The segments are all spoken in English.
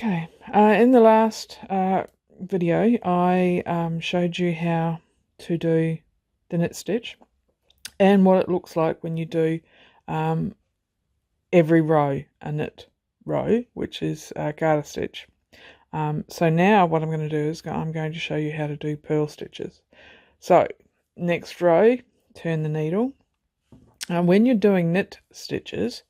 Okay, in the last video I showed you how to do the knit stitch and what it looks like when you do every row a knit row, which is a garter stitch. So now what I'm going to do is I'm going to show you how to do purl stitches. So next row, turn the needle. When you're doing knit stitches,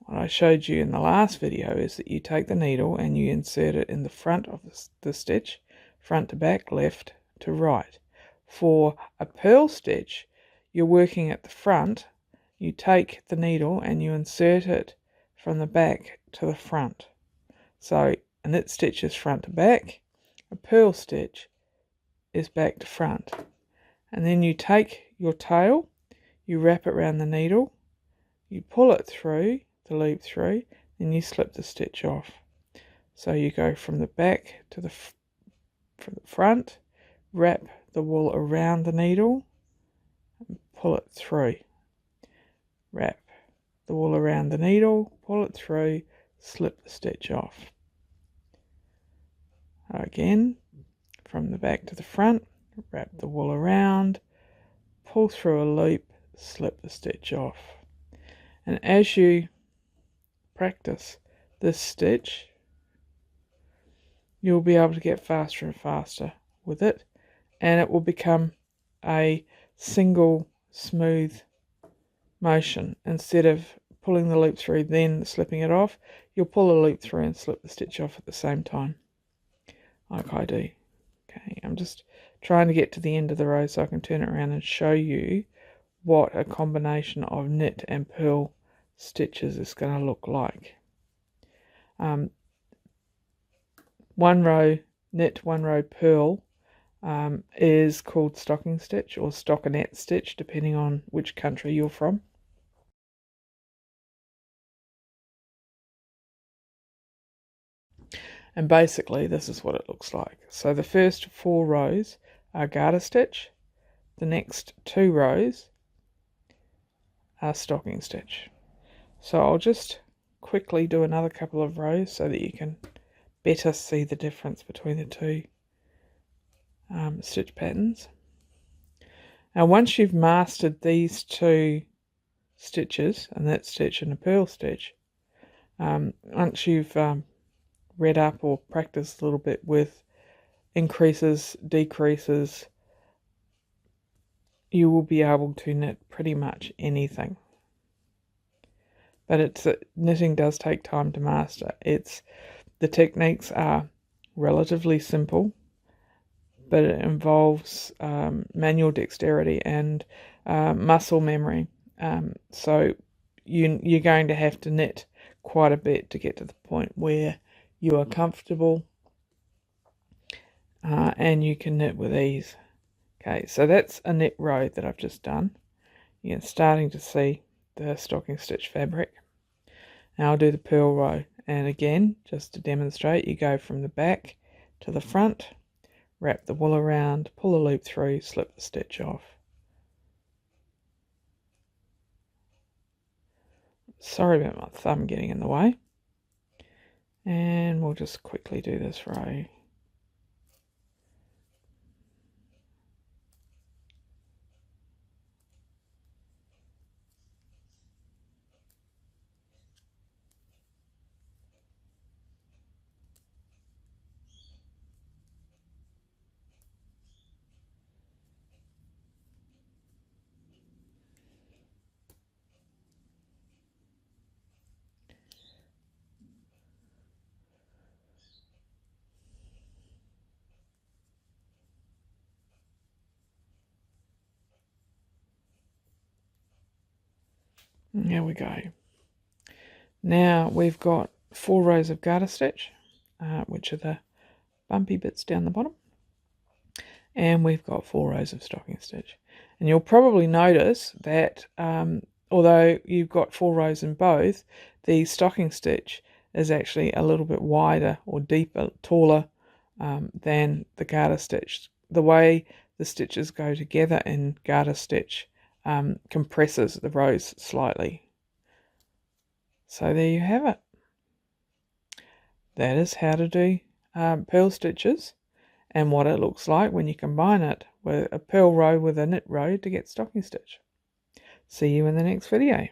what I showed you in the last video is that you take the needle and you insert it in the front of the stitch, front to back, left to right. For a purl stitch, you're working at the front. You take the needle and you insert it from the back to the front. So a knit stitch is front to back, a purl stitch is back to front. And then you take your tail, you wrap it around the needle, you pull it through the loop through, and you slip the stitch off. So you go from the back to the front, wrap the wool around the needle, and pull it through. Wrap the wool around the needle, pull it through, slip the stitch off. Again, from the back to the front, wrap the wool around, pull through a loop, slip the stitch off. And as you practice this stitch, you'll be able to get faster and faster with it, and it will become a single smooth motion. Instead of pulling the loop through then slipping it off, you'll pull a loop through and slip the stitch off at the same time, like I do. Okay, I'm just trying to get to the end of the row so I can turn it around and show you what a combination of knit and purl stitches is going to look like. One row knit, one row purl is called stocking stitch or stockinette stitch, depending on which country you're from. And basically this is what it looks like. So the first 4 rows are garter stitch, the next 2 rows are stocking stitch. So I'll just quickly do another couple of rows so that you can better see the difference between the two stitch patterns. Now once you've mastered these 2 stitches, a knit stitch and a purl stitch, once you've read up or practiced a little bit with increases, decreases, you will be able to knit pretty much anything. But knitting does take time to master. The techniques are relatively simple, but it involves manual dexterity and muscle memory. So you're going to have to knit quite a bit to get to the point where you are comfortable and you can knit with ease. Okay, so that's a knit row that I've just done. You're starting to see the stocking stitch fabric. Now I'll do the purl row, and again, just to demonstrate, you go from the back to the front, wrap the wool around, pull a loop through, slip the stitch off. Sorry about my thumb getting in the way. And we'll just quickly do this row. And there we go. Now we've got 4 rows of garter stitch, which are the bumpy bits down the bottom, and we've got 4 rows of stocking stitch. And you'll probably notice that although you've got 4 rows in both, the stocking stitch is actually a little bit wider or deeper, taller than the garter stitch. The way the stitches go together in garter stitch compresses the rows slightly. So there you have it. that is how to do purl stitches and what it looks like when you combine it with a purl row with a knit row to get stocking stitch. See you in the next video.